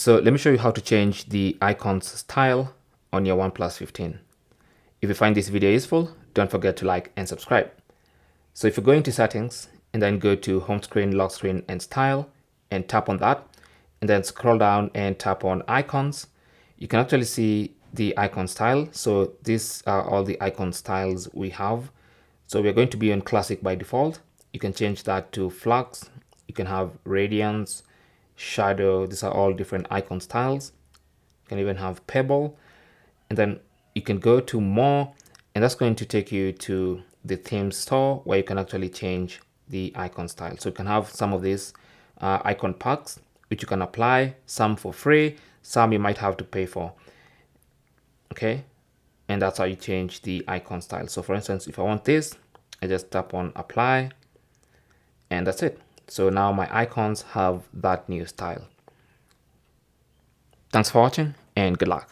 So let me show you how to change the icons style on your OnePlus 15. If you find this video useful, don't forget to like and subscribe. So if you go into settings and then go to home screen, lock screen and style and tap on that, and then scroll down and tap on icons, you can actually see the icon style. So these are all the icon styles we have. So we're going to be on classic by default. You can change that to flux. You can have radiance, shadow. These are all different icon styles. You can even have pebble, and then you can go to more, and that's going to take you to the theme store where you can actually change the icon style. So you can have some of these icon packs which you can apply, some for free, some you might have to pay for. Okay, and that's how you change the icon style. So for instance, if I want this, I just tap on apply, and that's it. So now my icons have that new style. Thanks for watching and good luck.